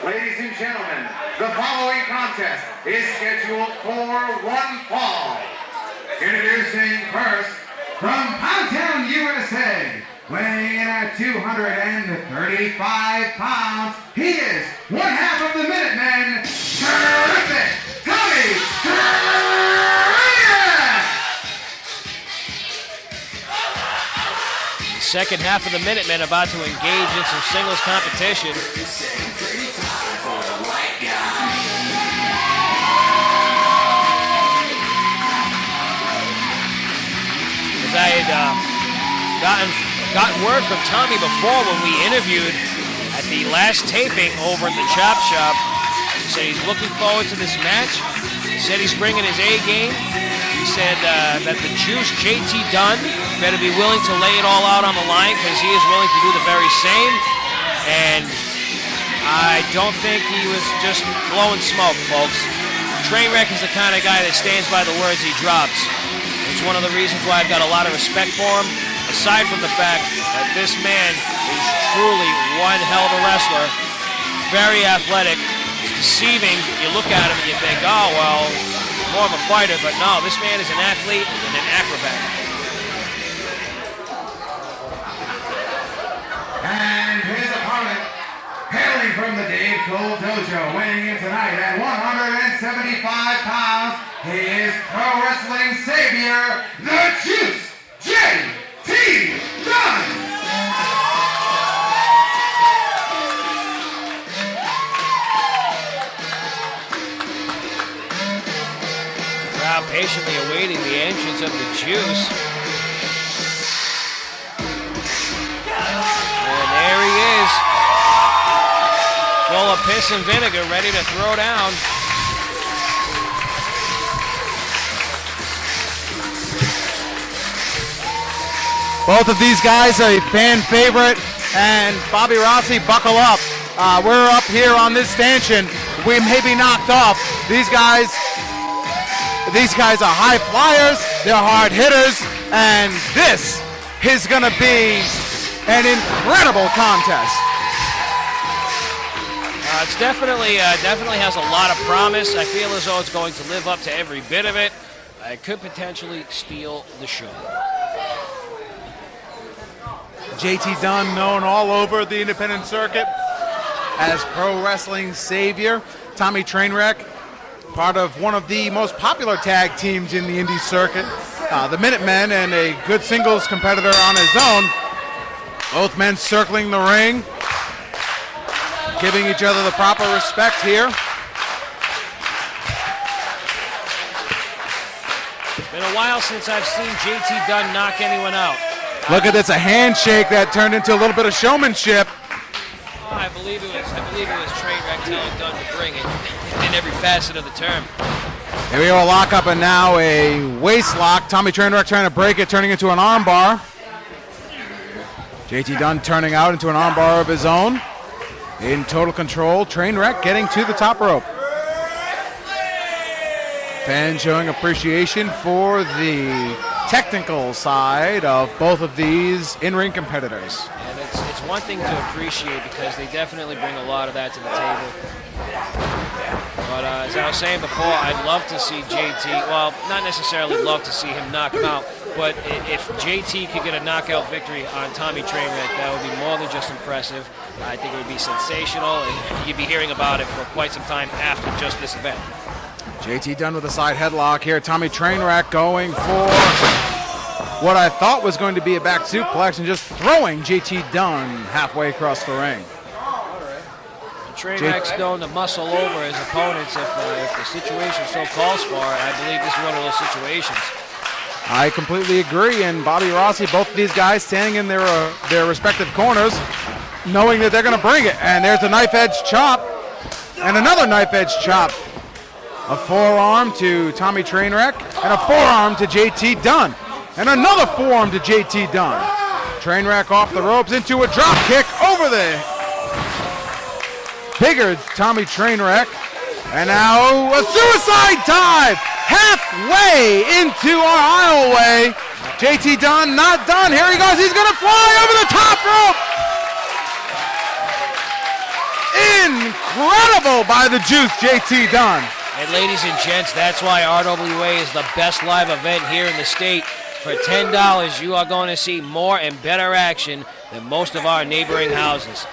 Ladies and gentlemen, the following contest is scheduled for one fall. Introducing first, from Poundtown, USA, weighing in at 235 pounds, he is one half of the Minutemen, terrific Tommy Trainwreck! The second half of the Minutemen about to engage in some singles competition. I had gotten word from Tommy before when we interviewed at the last taping over at the Chop Shop. He said he's looking forward to this match. He said he's bringing his A game. He said that the juice, JT Dunn, better be willing to lay it all out on the line because he is willing to do the very same. And I don't think he was just blowing smoke, folks. Trainwreck is the kind of guy that stands by the words he drops. It's one of the reasons why I've got a lot of respect for him, aside from the fact that this man is truly one hell of a wrestler, very athletic, deceiving. You look at him and you think, oh, well, more of a fighter, but no, this man is an athlete and an acrobat. And his opponent, hailing from the Dave Cole Dojo, weighing in tonight at 175 pounds, he is pro wrestling savior, the Juice, JT Dunn! Crowd patiently awaiting the entrance of the Juice. And there he is, full of piss and vinegar, ready to throw down. Both of these guys are a fan favorite, and Bobby Rossi, buckle up. We're up here on this stanchion. We may be knocked off. These guys are high flyers, they're hard hitters, and this is gonna be an incredible contest. It's definitely has a lot of promise. I feel as though it's going to live up to every bit of it. It could potentially steal the show. JT Dunn, known all over the independent circuit as pro wrestling savior. Tommy Trainwreck, part of one of the most popular tag teams in the indie circuit, the Minutemen, and a good singles competitor on his own. Both men circling the ring, giving each other the proper respect here. It's been a while since I've seen JT Dunn knock anyone out. Look at this, a handshake that turned into a little bit of showmanship. Oh, I believe it was Trainwreck telling Dunn to bring it in every facet of the term. Here we go, a lockup, and now a waist lock. Tommy Trainwreck trying to break it, turning into an armbar. JT Dunn turning out into an armbar of his own. In total control, Trainwreck getting to the top rope. Fans showing appreciation for the technical side of both of these in-ring competitors. And it's one thing to appreciate because they definitely bring a lot of that to the table. But as I was saying before, I'd love to see JT, well, not necessarily love to see him knock him out, but if JT could get a knockout victory on Tommy Trainwreck, that would be more than just impressive. I think it would be sensational, and you'd be hearing about it for quite some time after just this event. JT Dunn with a side headlock here. Tommy Trainwreck going for what I thought was going to be a back suplex and just throwing JT Dunn halfway across the ring. Trainwreck's known to muscle over his opponents if the situation so calls for it. I believe this is one of those situations. I completely agree, and Bobby Rossi, both of these guys standing in their respective corners, knowing that they're going to bring it. And there's a knife edge chop, and another knife edge chop. A forearm to Tommy Trainwreck, and a forearm to JT Dunn. And another forearm to JT Dunn. Trainwreck off the ropes into a drop kick over the bigger Tommy Trainwreck. And now a suicide dive halfway into our aisleway. JT Dunn not done. Here he goes. He's going to fly over the top rope. incredible by the Juice, JT Dunn. And ladies and gents, that's why RWA is the best live event here in the state. For $10, you are going to see more and better action than most of our neighboring houses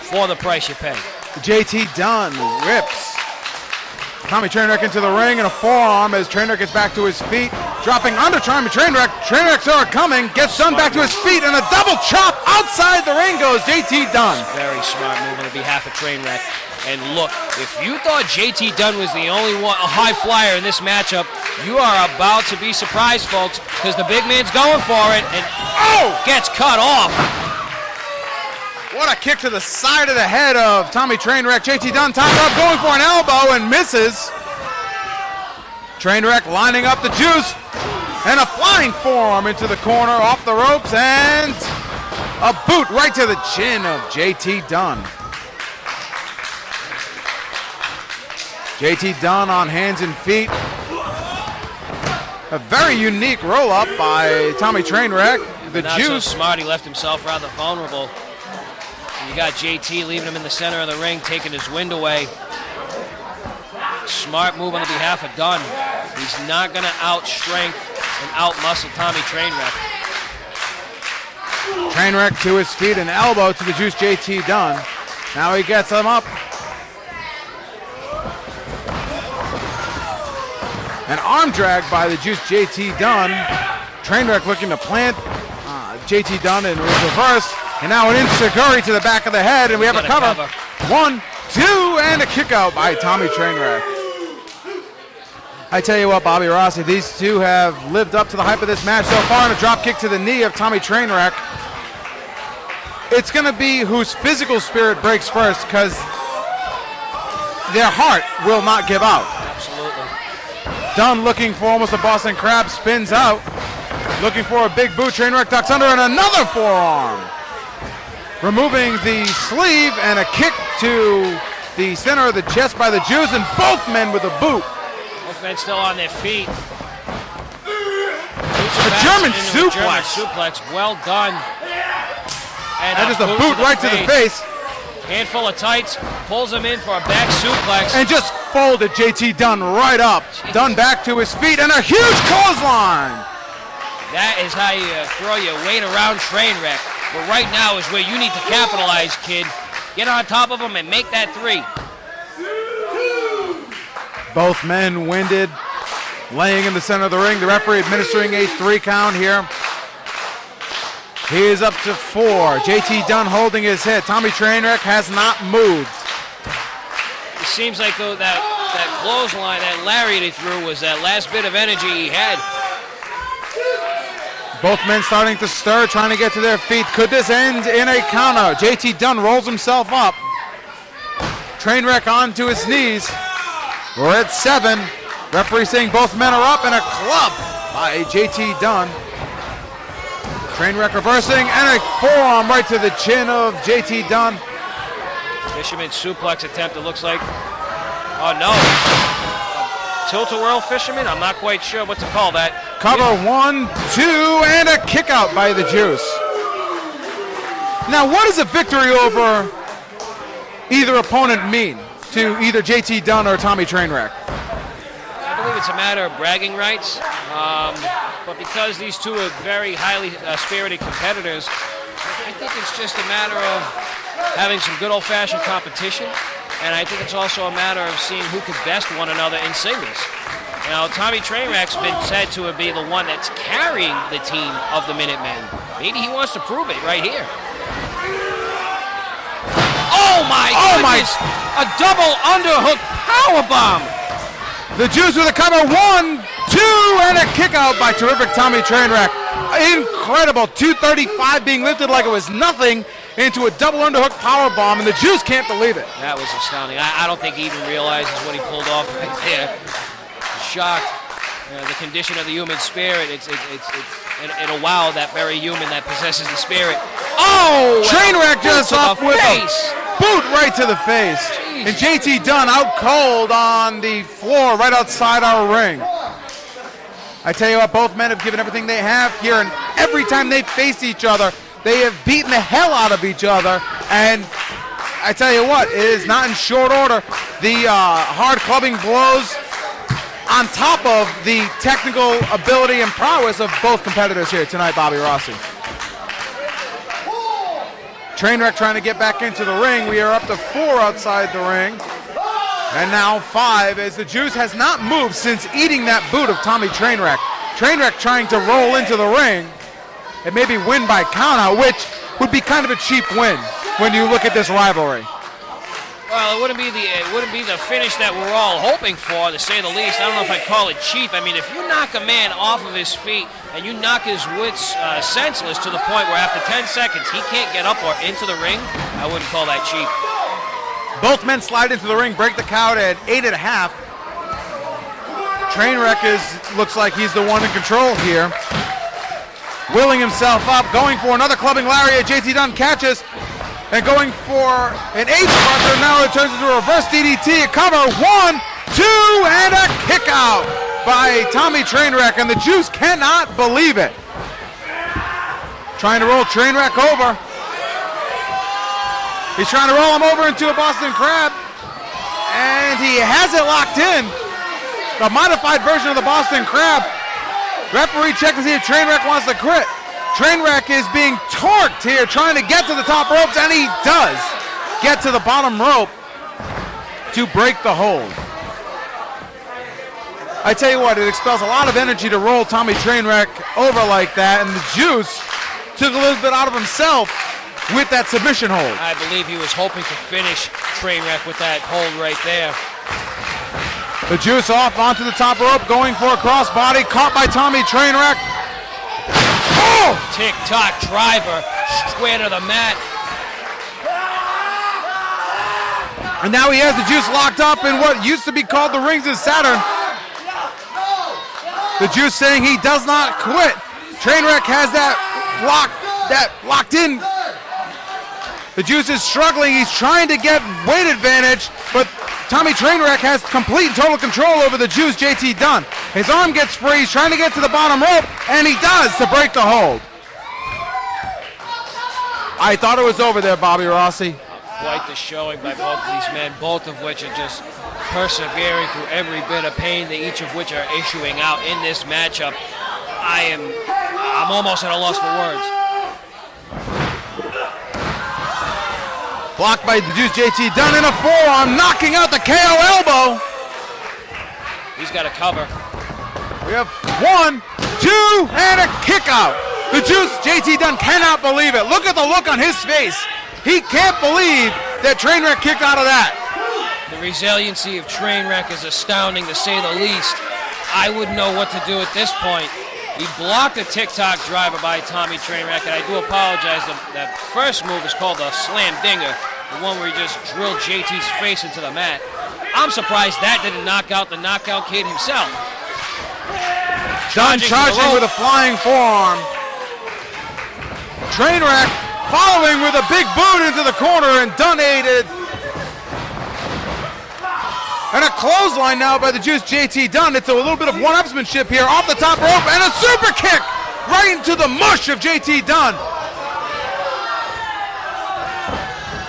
for the price you pay. JT Dunn rips Tommy Trainwreck into the ring and a forearm as Trainwreck gets back to his feet. Dropping under Tommy Trainwreck. Trainwreck saw it coming, gets Dunn back to his feet, and a double chop outside the ring goes JT Dunn. Very smart move on behalf of Trainwreck. And look, if you thought JT Dunn was the only one, a high flyer in this matchup, you are about to be surprised, folks, because the big man's going for it, and gets cut off. What a kick to the side of the head of Tommy Trainwreck. JT Dunn top up, going for an elbow and misses. Trainwreck lining up the Juice, and a flying forearm into the corner, off the ropes, and a boot right to the chin of JT Dunn. JT Dunn on hands and feet. A very unique roll-up by Tommy Trainwreck. The Not Juice. so smart, he left himself rather vulnerable. You got JT leaving him in the center of the ring, taking his wind away. Smart move on the behalf of Dunn. He's not going to out-strength and out-muscle Tommy Trainwreck. Trainwreck to his feet, an elbow to the Juice JT Dunn. Now he gets him up. An arm drag by the Juice JT Dunn. Trainwreck looking to plant JT Dunn in reverse. And now an enziguri to the back of the head, and we have a cover. 1, 2, and a kick out by Tommy Trainwreck. I tell you what, Bobby Rossi, these two have lived up to the hype of this match so far, and a drop kick to the knee of Tommy Trainwreck. It's going to be whose physical spirit breaks first, because their heart will not give out. Absolutely. Dunn looking for almost a Boston Crab, spins out. Looking for a big boot, Trainwreck ducks under, and another forearm. Removing the sleeve, and a kick to the center of the chest by the Juice, and both men with a boot. Both men still on their feet. A German suplex. Well done. And just a boot right to the face. Handful of tights, pulls him in for a back suplex. And just folded JT Dunn right up. Jeez. Dunn back to his feet, and a huge clothesline. That is how you throw your weight around Trainwreck. But right now is where you need to capitalize, kid. Get on top of him and make that 3. Both men winded, laying in the center of the ring. The referee administering a 3 count here. He is up to 4. JT Dunn holding his head. Tommy Trainwreck has not moved. It seems like though that clothesline, that lariat he threw was that last bit of energy he had. Both men starting to stir, trying to get to their feet. Could this end in a counter? JT Dunn rolls himself up. Trainwreck onto his knees. We're at 7. Referee saying both men are up, and a club by JT Dunn. Trainwreck reversing, and a forearm right to the chin of JT Dunn. Fisherman suplex attempt, it looks like. Oh no. Tilt-a-whirl fisherman? I'm not quite sure what to call that. Cover 1, 2, and a kick out by the Juice. Now, what does a victory over either opponent mean to either JT Dunn or Tommy Trainwreck? I believe it's a matter of bragging rights. But because these two are very highly spirited competitors, I think it's just a matter of having some good old-fashioned competition. And I think it's also a matter of seeing who could best one another in singles. You know, Tommy Trainwreck's been said to be the one that's carrying the team of the Minutemen. Maybe he wants to prove it right here. Oh my goodness! A double underhook powerbomb! The Juice with a cover 1, 2, and a kick out by terrific Tommy Trainwreck. Incredible, 235 being lifted like it was nothing into a double underhook powerbomb, and the Juice can't believe it. That was astounding. I don't think he even realizes what he pulled off right there. Shocked. The condition of the human spirit, it's a wow, that very human that possesses the spirit. Oh! Trainwreck just up with a boot right to the face. Jeez. And JT Dunn out cold on the floor right outside our ring. I tell you what, both men have given everything they have here, and every time they faced each other, they have beaten the hell out of each other, and I tell you what, it is not in short order. The hard clubbing blows on top of the technical ability and prowess of both competitors here tonight, Bobby Rossi. Trainwreck trying to get back into the ring. We are up to 4 outside the ring. And now 5 as the Juice has not moved since eating that boot of Tommy Trainwreck. Trainwreck trying to roll into the ring and maybe win by countout, which would be kind of a cheap win when you look at this rivalry. Well, it wouldn't be the finish that we're all hoping for, to say the least. I don't know if I'd call it cheap. I mean, if you knock a man off of his feet and you knock his wits senseless to the point where after 10 seconds he can't get up or into the ring, I wouldn't call that cheap. Both men slide into the ring, break the count at 8.5. Trainwreck looks like he's the one in control here. Willing himself up, going for another clubbing lariat. JT Dunn catches. And going for an H-bunter, now it turns into a reverse DDT, a cover, 1, 2, and a kick out by Tommy Trainwreck, and the Juice cannot believe it. Trying to roll Trainwreck over. He's trying to roll him over into a Boston Crab, and he has it locked in. The modified version of the Boston Crab. Referee checking to see if Trainwreck wants to quit. Trainwreck is being torqued here, trying to get to the top ropes, and he does get to the bottom rope to break the hold. I tell you what, it expels a lot of energy to roll Tommy Trainwreck over like that, and the Juice took a little bit out of himself with that submission hold. I believe he was hoping to finish Trainwreck with that hold right there. The Juice off onto the top rope, going for a crossbody, caught by Tommy Trainwreck. Oh! Tick-tock driver, square to the mat. And now he has the Juice locked up in what used to be called the Rings of Saturn. The Juice saying he does not quit. Trainwreck has that locked in. The Juice is struggling. He's trying to get weight advantage, but Tommy Trainwreck has complete and total control over the Juice, JT Dunn. His arm gets free. He's trying to get to the bottom rope, and he does to break the hold. I thought it was over there, Bobby Rossi. Quite the showing by both of these men, both of which are just persevering through every bit of pain, each of which are issuing out in this matchup. I'm almost at a loss for words. Blocked by the Juice, JT Dunn in a forearm, knocking out the KO elbow. He's got a cover. We have 1, 2, and a kick out. The Juice, JT Dunn cannot believe it. Look at the look on his face. He can't believe that Trainwreck kicked out of that. The resiliency of Trainwreck is astounding, to say the least. I wouldn't know what to do at this point. He blocked a tick-tock driver by Tommy Trainwreck, and I do apologize. That first move is called a slam dinger, the one where he just drilled JT's face into the mat. I'm surprised that didn't knock out the knockout kid himself. Dunn charging with a flying forearm. Trainwreck following with a big boot into the corner, and Dunn aided. And a clothesline now by the Juice, JT Dunn. It's a little bit of one-upsmanship here off the top rope, and a super kick right into the mush of JT Dunn.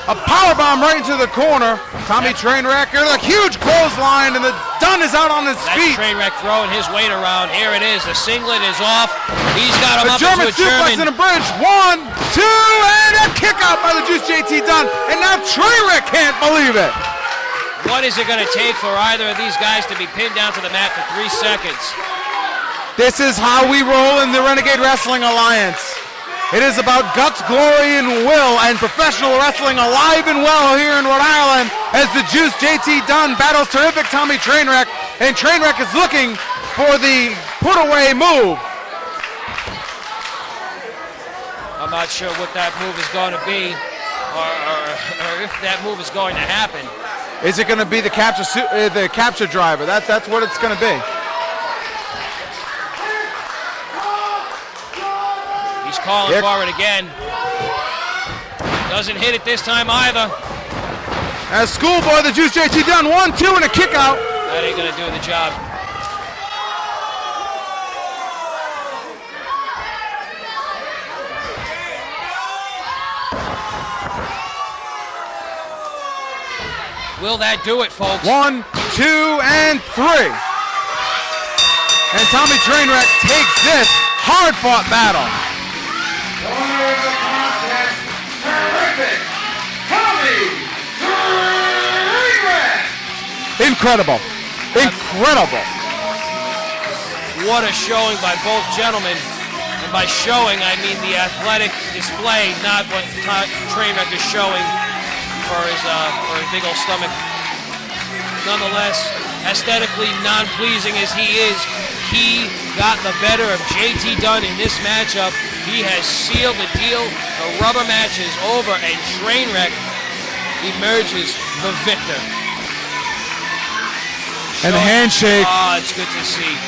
A powerbomb right into the corner. Tommy Trainwreck, a huge clothesline, and the Dunn is out on his feet. That's Trainwreck throwing his weight around. Here it is. The singlet is off. He's got him up into a German suplex and a bridge. 1, 2, and a kick out by the Juice, JT Dunn. And now Trainwreck can't believe it. What is it going to take for either of these guys to be pinned down to the mat for 3 seconds? This is how we roll in the Renegade Wrestling Alliance. It is about guts, glory, and will, and professional wrestling alive and well here in Rhode Island as the Juice, JT Dunn, battles terrific Tommy Trainwreck, and Trainwreck is looking for the put-away move. I'm not sure what that move is going to be, or if that move is going to happen. Is it going to be the capture driver? That's what it's going to be. He's calling for it again. Doesn't hit it this time either. As Schoolboy, the Juice, JT Dunn, 1, 2, and a kick out. That ain't going to do the job. Will that do it, folks? 1, 2, and 3. And Tommy Trainwreck takes this hard-fought battle. Winner of the contest, terrific, Tommy Trainwreck. Incredible. Incredible. What a showing by both gentlemen. And by showing, I mean the athletic display, not what Trainwreck is showing for his big old stomach. Nonetheless, aesthetically non-pleasing as he is, he got the better of JT Dunn in this matchup. He has sealed the deal. The rubber match is over, and Trainwreck emerges the victor. And the handshake. Oh, it's good to see.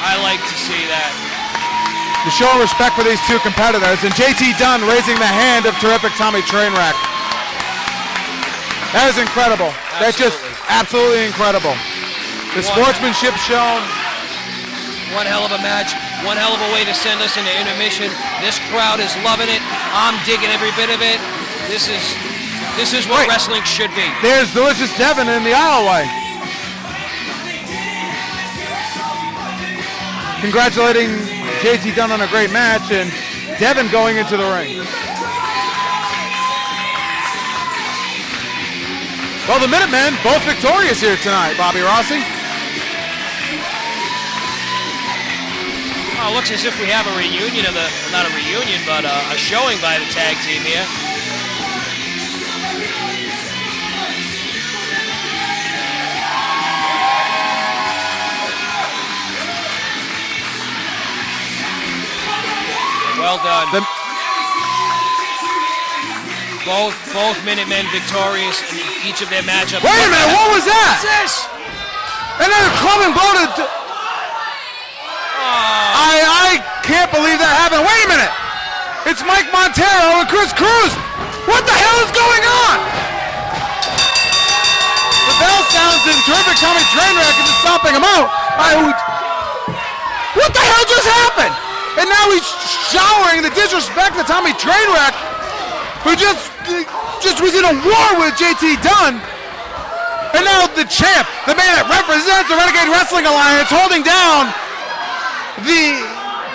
I like to see that. To show respect for these two competitors, and JT Dunn raising the hand of terrific Tommy Trainwreck. That is incredible. That's just absolutely incredible. The sportsmanship shown. One hell of a match. One hell of a way to send us into intermission. This crowd is loving it. I'm digging every bit of it. This is what wrestling should be. There's Delicious Devin in the aisleway. Congratulating JT Dunn on a great match, and Devin going into the ring. Well, the Minutemen both victorious here tonight, Bobby Rossi. Oh, it looks as if we have a reunion of not a reunion, but a showing by the tag team here. Well done. Both Minutemen victorious in each of their matchups. Wait a minute, what was that? What's this? And then a club and blow to... I can't believe that happened. Wait a minute. It's Mike Montero and Chris Cruz. What the hell is going on? The bell sounds and terrific Tommy Trainwreck is stomping him out. What the hell just happened? And now he's showering the disrespect to Tommy Trainwreck, who just was in a war with JT Dunn. And now the champ, the man that represents the Renegade Wrestling Alliance, holding down the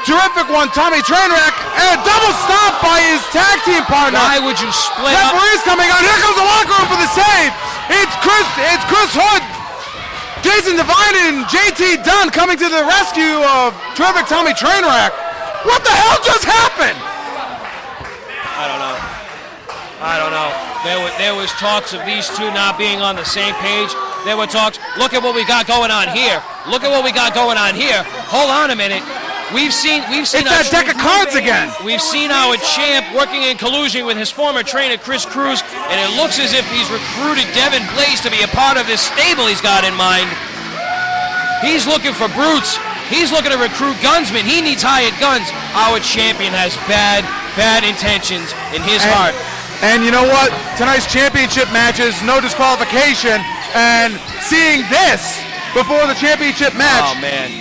terrific one, Tommy Trainwreck, and a double stomp by his tag team partner. Why would you split up? Referee's coming on. Here comes the locker room for the save. It's Chris Hood, Jason Devine, and JT Dunn coming to the rescue of terrific Tommy Trainwreck. What the hell just happened? I don't know. There was talks of these two not being on the same page. There were talks. Look at what we got going on here. Look at what we got going on here. Hold on a minute. We've seen. It's that deck of cards again. We've seen our champ working in collusion with his former trainer Chris Cruz, and it looks as if he's recruited Devin Blaze to be a part of this stable he's got in mind. He's looking for brutes. He's looking to recruit gunsmen. He needs hired guns. Our champion has bad intentions in his heart. And you know what? Tonight's championship matches, no disqualification, and seeing this before the championship match. Oh man.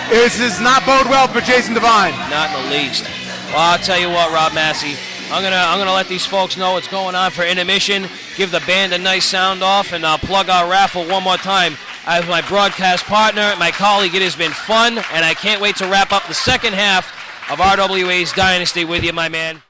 This does not bode well for Jason Devine. Not in the least. Well, I'll tell you what, Rob Massey. I'm gonna let these folks know what's going on for intermission. Give the band a nice sound off, and I'll plug our raffle one more time. As my broadcast partner, my colleague, it has been fun, and I can't wait to wrap up the second half of RWA's Dynasty with you, my man.